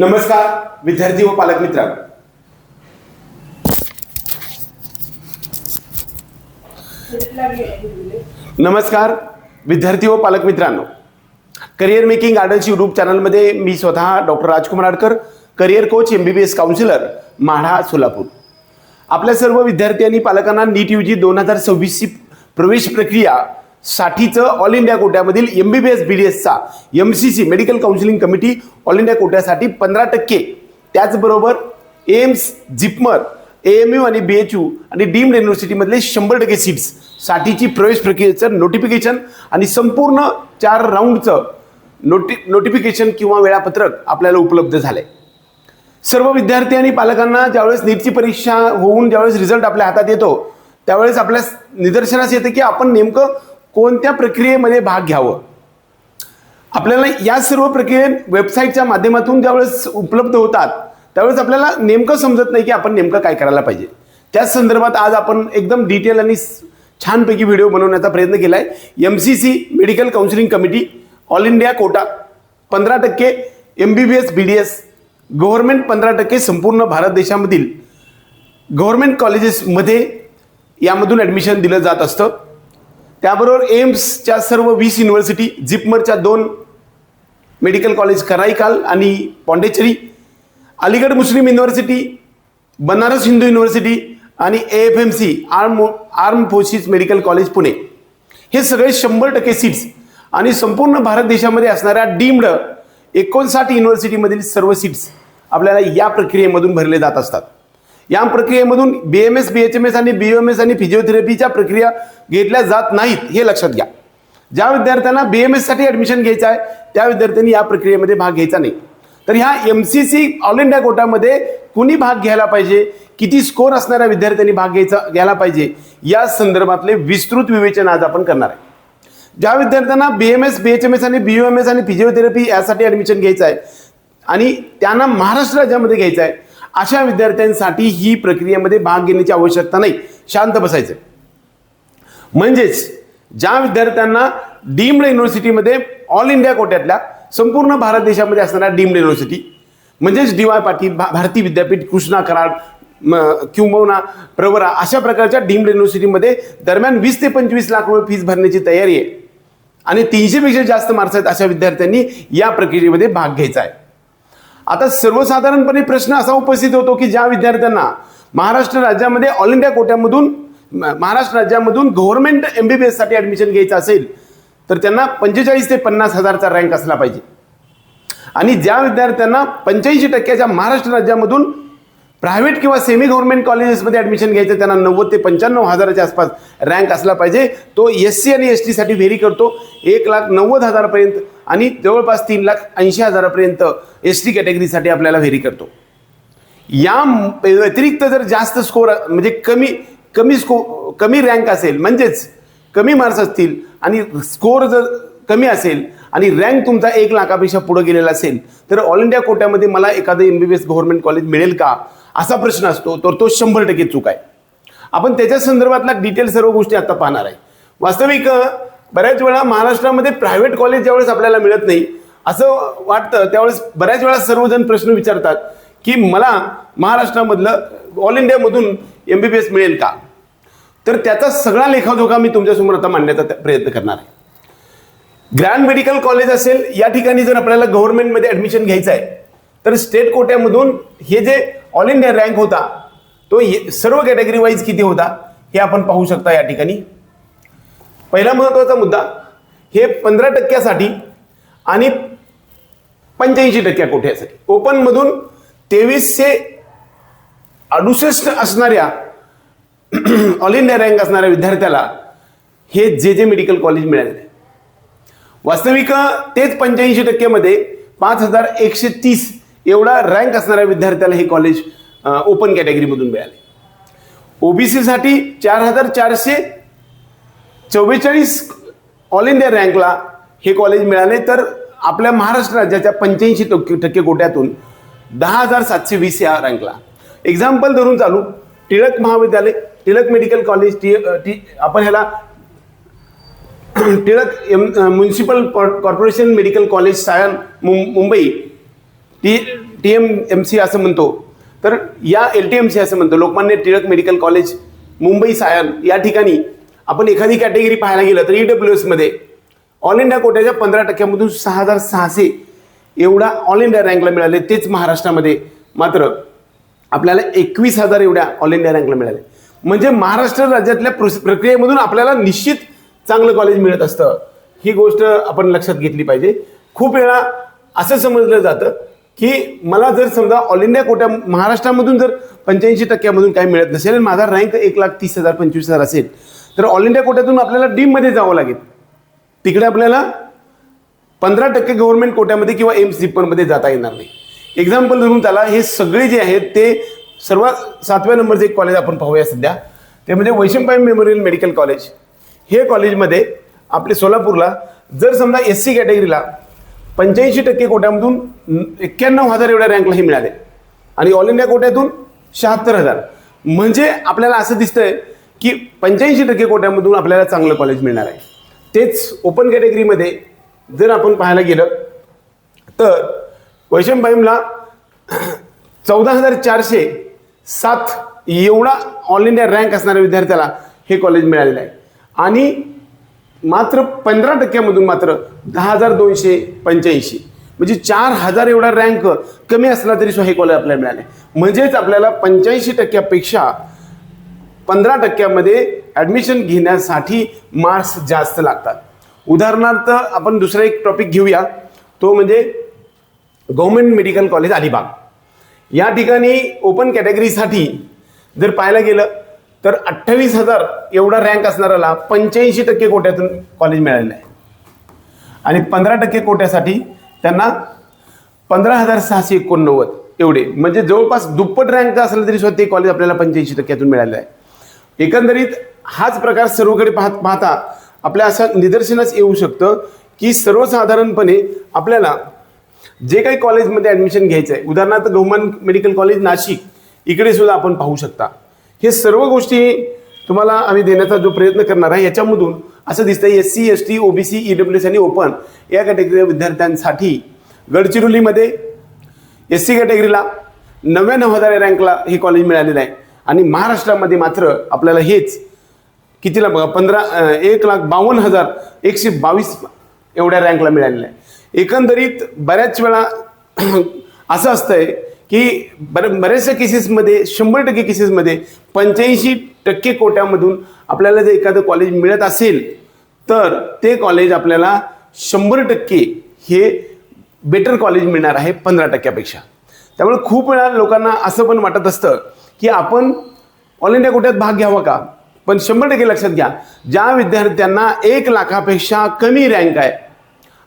नमस्कार विद्यार्थी व पालक मित्रांनो. नमस्कार विद्यार्थी व पालक मित्रांनो. करिअर मेकिंग गार्डन्स यूट्यूब चॅनलमध्ये मी स्वतः doctor Rajkumar Adkar, career coach, MBBS counsellor, Madha, Solapur. आपल्या सर्व विद्यार्थी आणि पालकांना नीट UG 2026 ची प्रवेश प्रक्रिया साठीचं ऑल इंडिया कोट्यामधील MBBS BDSचा MCC medical counselling committee all India कोट्यासाठी 15%, त्याचबरोबर एम्स, जिपमर, AMU आणि BHU आणि डीम्ड युनिव्हर्सिटीमधले 100% सीट्स साठीची प्रवेश प्रक्रियेचं नोटिफिकेशन आणि संपूर्ण 4 राऊंडचं नोटिफिकेशन किंवा वेळापत्रक आपल्याला उपलब्ध झालंय. सर्व विद्यार्थी आणि पालकांना ज्यावेळेस नीटची परीक्षा होऊन ज्यावेळेस रिझल्ट आपल्या हातात येतो त्यावेळेस आपल्या निदर्शनास येते की आपण नेमकं कोणत्या प्रक्रियेमध्ये भाग घ्यावं. आपल्याला या सर्व प्रक्रिये वेबसाईटच्या माध्यमातून ज्यावेळेस उपलब्ध होतात त्यावेळेस आपल्याला नेमकं समजत नाही की आपण नेमकं काय करायला पाहिजे. त्याच संदर्भात आज आपण एकदम डिटेल आणि छानपैकी व्हिडिओ बनवण्याचा प्रयत्न केलाय. MCC medical counselling committee all India quota 15%, MBBS BDS government 15%, संपूर्ण भारत देशामधील गव्हर्नमेंट कॉलेजेसमध्ये यामधून ॲडमिशन दिलं जात असतं. त्याबरोबर एम्सच्या सर्व 20 युनिव्हर्सिटी, जिपमरच्या 2 मेडिकल कॉलेज कराईकाल आणि पॉंडेचेरी, अलीगड मुस्लिम युनिव्हर्सिटी, बनारस हिंदू युनिव्हर्सिटी आणि AFMC arm forces medical college Pune, हे सगळे 100% सीट्स आणि संपूर्ण भारत देशामध्ये असणाऱ्या डीम्ड 59 युनिव्हर्सिटीमधील सर्व सीट्स आपल्याला या प्रक्रियेमधून भरले जात असतात. या प्रक्रियेमधून BMS, BHMS आणि BOMS आणि फिजिओथेरपीच्या प्रक्रिया घेतल्या जात नाहीत, हे लक्षात घ्या. ज्या विद्यार्थ्यांना BMS साठी ॲडमिशन घ्यायचं आहे त्या विद्यार्थ्यांनी या प्रक्रियेमध्ये भाग घ्यायचा नाही. तर ह्या MCC ऑल इंडिया कोटामध्ये कुणी भाग घ्यायला पाहिजे, किती स्कोर असणाऱ्या विद्यार्थ्यांनी भाग घ्यायला पाहिजे, या संदर्भातले विस्तृत विवेचन आज आपण करणार आहे. ज्या विद्यार्थ्यांना BMS, BHMS आणि BOMS आणि फिजिओथेरपी यासाठी ॲडमिशन घ्यायचं आहे आणि त्यांना महाराष्ट्र राज्यामध्ये घ्यायचं आहे अशा विद्यार्थ्यांसाठी ही प्रक्रियेमध्ये भाग घेण्याची आवश्यकता नाही, शांत बसायचं. म्हणजेच ज्या विद्यार्थ्यांना डीम्ड युनिव्हर्सिटीमध्ये ऑल इंडिया कोट्यातल्या संपूर्ण भारत देशामध्ये असणाऱ्या डीम्ड युनिव्हर्सिटी म्हणजेच DY पाटील, भारती विद्यापीठ, कृष्णा, कराड, किंबहुना, प्रवरा अशा प्रकारच्या डीम्ड युनिव्हर्सिटीमध्ये दरम्यान 20 ते 25 लाख रुपये फीस भरण्याची तयारी आहे आणि 300 पेक्षा जास्त मार्क्स आहेत अशा विद्यार्थ्यांनी या प्रक्रियेमध्ये भाग घ्यायचा आहे. आता सर्वसाधारणपणे प्रश्न असा उपस्थित होतो की ज्या विद्यार्थ्यांना महाराष्ट्र राज्यामध्ये ऑल इंडिया कोट्यामधून महाराष्ट्र राज्यामधून गव्हर्नमेंट MBBS साठी ॲडमिशन घ्यायचं असेल तर त्यांना 45 ते 50 हजारचा रँक असला पाहिजे आणि ज्या विद्यार्थ्यांना 85% महाराष्ट्र राज्यामधून प्रायव्हेट किंवा सेमी गव्हर्नमेंट कॉलेजेसमध्ये ॲडमिशन घ्यायचं त्यांना 90 ते 95 हजाराच्या आसपास रँक असला पाहिजे. तो SC आणि ST साठी व्हेरी करतो 1,90,000 आणि जवळपास 3,80,000 ST कॅटेगरीसाठी आपल्याला व्हेरी करतो. या व्यतिरिक्त जर जास्त स्कोर म्हणजे कमी रँक असेल म्हणजेच कमी मार्क्स असतील आणि स्कोर जर कमी असेल आणि रँक तुमचा 1 लाखापेक्षा पुढे गेलेला असेल तर ऑल इंडिया कोट्यामध्ये मला एखादं MBBS गव्हर्नमेंट कॉलेज मिळेल का असा प्रश्न असतो, तर तो 100% चूक आहे. आपण त्याच्या संदर्भातला डिटेल सर्व गोष्टी आता पाहणार आहे. वास्तविक बऱ्याच वेळा महाराष्ट्रामध्ये प्रायव्हेट कॉलेज ज्यावेळेस आपल्याला मिळत नाही असं वाटतं त्यावेळेस बऱ्याच वेळा सर्वजण प्रश्न विचारतात की मला महाराष्ट्रामधलं ऑल इंडियामधून MBBS मिळेल का. तर त्याचा सगळा लेखाजोखा मी तुमच्यासमोर आता मांडण्याचा प्रयत्न करणार आहे. ग्रँड मेडिकल कॉलेज असेल या ठिकाणी जर आपल्याला गव्हर्नमेंटमध्ये ॲडमिशन घ्यायचं आहे तर स्टेट कोट्यामधून हे जे ऑल इंडिया रँक होता तो सर्व कॅटेगरी वाईज किती होता हे आपण पाहू शकता या ठिकाणी. पहिला महत्त्वाचा मुद्दा, हे 15% आणि 85% कोट्यासाठी ओपनमधून 2368 असणाऱ्या ऑल इंडिया रँक असणाऱ्या विद्यार्थ्याला हे जे मेडिकल कॉलेज मिळाले. वास्तविक तेच 85% मध्ये 5130 एवढा रँक असणाऱ्या विद्यार्थ्याला हे कॉलेज ओपन कॅटेगरीमधून मिळाले. OBC साठी 4444 ऑल इंडिया रँकला हे कॉलेज मिळाले. तर आपल्या महाराष्ट्र राज्याच्या 85% कोट्यातून 10,720 या रँकला. एक्झाम्पल धरून चालू, टिळक महाविद्यालय, टिळक मेडिकल कॉलेज, आपण ह्याला Tilak municipal corporation medical college Sion Mumbai TMC असं म्हणतो, तर या LTMC असं म्हणतो, लोकमान्य टिळक मेडिकल कॉलेज मुंबई सायन, या ठिकाणी आपण एखादी कॅटेगरी पाहायला गेलं तर EWS मध्ये ऑल इंडिया कोट्याच्या 15% 6,600 एवढा ऑल इंडिया रँकला मिळाले. तेच महाराष्ट्रामध्ये मात्र आपल्याला 21,000 एवढ्या ऑल इंडिया रँकला मिळाले. म्हणजे महाराष्ट्र राज्यातल्या प्रक्रियेमधून आपल्याला निश्चित चांगलं कॉलेज मिळत असतं. ही गोष्ट आपण लक्षात घेतली पाहिजे. खूप वेळा असं समजलं जातं की मला जर समजा ऑल इंडिया कोट्या महाराष्ट्रामधून जर 85% काही मिळत नसेल आणि माझा रँक 1,30,000 25,000 असेल तर ऑल इंडिया कोट्यातून आपल्याला डीममध्ये जावं लागेल. तिकडे आपल्याला 15% गव्हर्नमेंट कोट्यामध्ये किंवा एम्स जिप्परमध्ये जाता येणार नाही. एक्झाम्पल धरून त्याला हे सगळे जे आहेत ते सर्वात 7व्या नंबरचं एक कॉलेज आपण पाहूया सध्या, ते म्हणजे वैशंपायन मेमोरियल मेडिकल कॉलेज. हे कॉलेजमध्ये आपले सोलापूरला जर समजा SC कॅटेगरीला 85% कोट्यामधून 91,000 एवढ्या रँकला हे मिळाले आणि ऑल इंडिया कोट्यातून 76,000. म्हणजे आपल्याला असं दिसतंय की 85% कोट्यामधून आपल्याला चांगलं कॉलेज मिळणार आहे. तेच ओपन कॅटेगरीमध्ये जर आपण पाहायला गेलं तर वैशंपायनला 14,407 एवढा ऑल इंडिया रँक असणाऱ्या विद्यार्थ्याला हे कॉलेज मिळालेलं आहे आणि मात्र 15% मात्र 10,285 म्हणजे 4,000 एवढा रँक कमी असला तरी हे कॉलेज आपल्याला मिळाले. म्हणजेच आपल्याला 85% 15% ॲडमिशन घेण्यासाठी मार्क्स जास्त लागतात. उदाहरणार्थ आपण दुसरा एक टॉपिक घेऊया, तो म्हणजे गव्हर्नमेंट मेडिकल कॉलेज अलिबाग. या ठिकाणी ओपन कॅटेगरीसाठी जर पाहायला गेलं तर 28,000 एवढा रँक असणाऱ्याला 85% कोट्यातून कॉलेज मिळालेलं आहे आणि 15% कोट्यासाठी त्यांना 15,689 एवढे, म्हणजे जवळपास दुप्पट रँक असलं तरी सुद्धा ते कॉलेज आपल्याला 85%तून मिळालेलं आहे. एकंदरीत हाच प्रकार सर्वकडे पाहता आपल्या असं निदर्शनास येऊ शकतं की सर्वसाधारणपणे आपल्याला जे काही कॉलेजमध्ये ॲडमिशन घ्यायचं आहे, उदाहरणार्थ गव्हर्नमेंट मेडिकल कॉलेज नाशिक, इकडे सुद्धा आपण पाहू शकता. हे सर्व गोष्टी तुम्हाला आम्ही देण्याचा जो प्रयत्न करणार आहे याच्यामधून असं दिसतंय SC ST OBC EWS आणि ओपन या कॅटेगरी विद्यार्थ्यांसाठी गडचिरोलीमध्ये SC कॅटेगरीला 99,000 रँकला हे कॉलेज मिळालेलं आहे आणि महाराष्ट्रामध्ये मात्र आपल्याला हेच कितीला बघा 1,52,122 एवढ्या रँकला मिळालेलं आहे. एकंदरीत बऱ्याच वेळा असं असतंय की बऱ्याचशा केसेसमध्ये 100% केसेसमध्ये 85% कोट्यामधून आपल्याला जर एखादं कॉलेज मिळत असेल तर ते कॉलेज आपल्याला 100% हे बेटर कॉलेज मिळणार आहे 15%पेक्षा. त्यामुळे खूप वेळा लोकांना असं पण वाटत असतं की आपण ऑल इंडिया कोट्यात भाग घ्यावा का, पण 100% लक्षात घ्या, ज्या विद्यार्थ्यांना 1 लाखापेक्षा कमी रँक आहे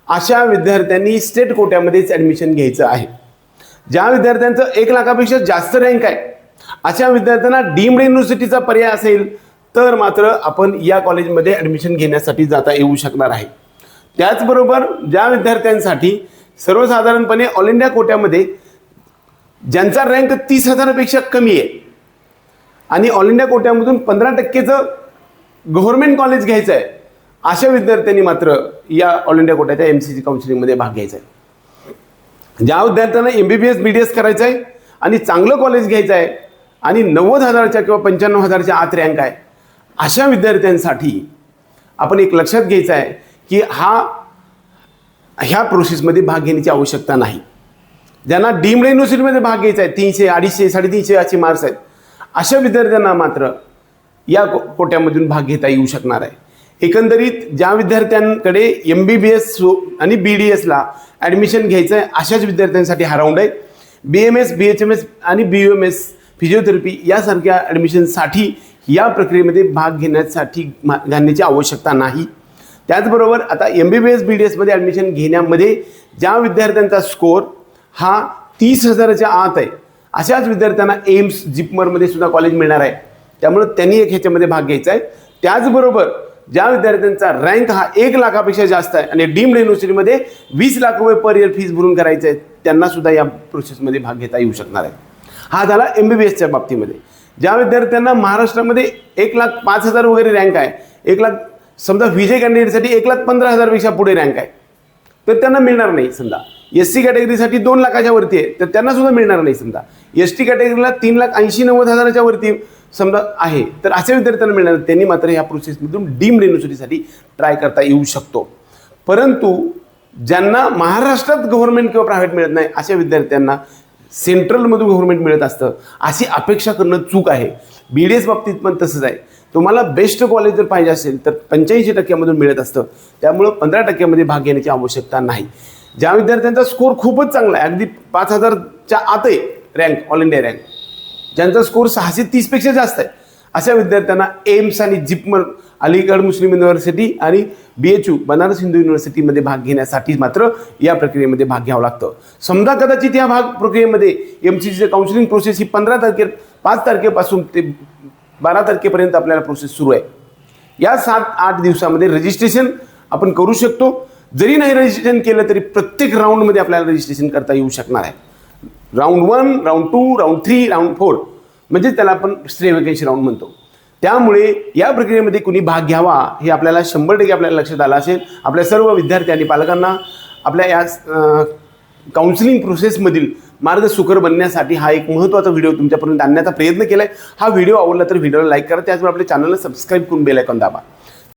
अशा विद्यार्थ्यांनी स्टेट कोट्यामध्येच ॲडमिशन घ्यायचं आहे. ज्या विद्यार्थ्यांचं 1 लाखापेक्षा जास्त रँक आहे अशा विद्यार्थ्यांना डीम्ड युनिव्हर्सिटीचा पर्याय असेल तर मात्र आपण या कॉलेजमध्ये ॲडमिशन घेण्यासाठी जाता येऊ शकणार आहे. त्याचबरोबर ज्या विद्यार्थ्यांसाठी सर्वसाधारणपणे ऑल इंडिया कोट्यामध्ये ज्यांचा रँक 30,000पेक्षा कमी आहे आणि ऑल इंडिया कोट्यामधून 15%चं गव्हर्नमेंट कॉलेज घ्यायचं आहे अशा विद्यार्थ्यांनी मात्र या ऑल इंडिया कोट्याच्या MCC काउन्सिलिंगमध्ये भाग घ्यायचा आहे. ज्या विद्यार्थ्यांना MBBS BDS करायचं आहे आणि चांगलं कॉलेज घ्यायचं आहे आणि 90,000च्या किंवा 95,000च्या आत रँक आहे अशा विद्यार्थ्यांसाठी आपण एक लक्षात घ्यायचं आहे की ह्या प्रोसेसमध्ये भाग घेण्याची आवश्यकता नाही. ज्यांना डीम्ड युनिव्हर्सिटीमध्ये भाग घ्यायचा आहे 300, 250, 350 असे मार्क्स आहेत अशा विद्यार्थ्यांना मात्र या कोट्यामधून भाग घेता येऊ शकणार आहे. एकंदरीत ज्या विद्यार्थ्यांकडे MBBS आणि BDSला ॲडमिशन घ्यायचं आहे अशाच विद्यार्थ्यांसाठी हा राऊंड आहे. BMS BHMS आणि BUMS फिजिओथेरपी यासारख्या ॲडमिशनसाठी या प्रक्रियेमध्ये भाग घालण्याची आवश्यकता नाही. त्याचबरोबर आता MBBS BDSमध्ये ॲडमिशन घेण्यामध्ये ज्या विद्यार्थ्यांचा स्कोअर हा 30,000च्या आत आहे अशाच विद्यार्थ्यांना एम्स जिप्मरमध्ये सुद्धा कॉलेज मिळणार आहे. त्यामुळे त्यांनी एक ह्याच्यामध्ये भाग घ्यायचा आहे. त्याचबरोबर ज्या विद्यार्थ्यांचा रँक हा 1 लाखापेक्षा जास्त आहे आणि डीम्ड युनिव्हर्सिटीमध्ये 20 लाख रुपये पर इयर फीस भरून करायचं आहे त्यांना सुद्धा या प्रोसेसमध्ये भाग घेता येऊ शकणार आहे. हा झाला MBBSच्या बाबतीमध्ये. ज्या विद्यार्थ्यांना महाराष्ट्रामध्ये 1,05,000 वगैरे रँक आहे, 1 लाख समजा VJ कॅन्डिडेटसाठी 1,15,000पेक्षा पुढे रँक आहे तर त्यांना मिळणार नाही. समजा SC कॅटेगरीसाठी 2 लाखाच्या वरती आहे तर त्यांना सुद्धा मिळणार नाही. समजा ST कॅटेगरीला 3,80,90,000च्या वरती समजा आहे तर अशा विद्यार्थ्यांना मिळणार. त्यांनी मात्र या प्रोसेसमधून डीम्ड युनिव्हर्सिटीसाठी ट्राय करता येऊ शकतो. परंतु ज्यांना महाराष्ट्रात गव्हर्नमेंट किंवा प्रायव्हेट मिळत नाही अशा विद्यार्थ्यांना सेंट्रलमधून गव्हर्नमेंट मिळत असतं अशी अपेक्षा करणं चूक आहे. BDS बाबतीत पण तसंच आहे. तुम्हाला बेस्ट कॉलेज जर पाहिजे असेल तर 85% मिळत असतं. त्यामुळं 15% भाग घेण्याची आवश्यकता नाही. ज्या विद्यार्थ्यांचा स्कोर खूपच चांगला आहे, अगदी 5,000च्या आत आहे रँक, ऑल इंडिया रँक, ज्यांचा स्कोर 630पेक्षा जास्त आहे अशा विद्यार्थ्यांना एम्स आणि जिपमर, अलीगढ मुस्लिम युनिव्हर्सिटी आणि BHU बनारस हिंदू युनिव्हर्सिटीमध्ये भाग घेण्यासाठी मात्र या प्रक्रियेमध्ये भाग घ्यावं लागतं. समजा कदाचित या भाग प्रक्रियेमध्ये MCCचं काउन्सिलिंग प्रोसेस ही 5 तारखेपासून ते 12 तारखेपर्यंत आपल्याला प्रोसेस सुरू आहे. या 7-8 दिवसामध्ये रजिस्ट्रेशन आपण करू शकतो. जरी नाही रजिस्ट्रेशन केलं तरी प्रत्येक राऊंडमध्ये आपल्याला रजिस्ट्रेशन करता येऊ शकणार आहे. राऊंड 1, राऊंड 2, राऊंड 3, राऊंड 4 म्हणजे त्याला आपण स्ट्रे व्हॅकन्सी राऊंड म्हणतो. त्यामुळे या प्रक्रियेमध्ये कुणी भाग घ्यावा हे आपल्याला 100% आपल्याला लक्षात आलं असेल. आपल्या सर्व विद्यार्थी आणि पालकांना आपल्या या काउन्सिलिंग प्रोसेसमधील मार्ग सुकर बनण्यासाठी हा एक महत्त्वाचा व्हिडिओ तुमच्यापर्यंत आणण्याचा प्रयत्न केला आहे. हा व्हिडिओ आवडला तर व्हिडिओला लाईक करा, त्याचबरोबर आपल्या चॅनलला सबस्क्राईब करून बेल आयकॉन दाबा.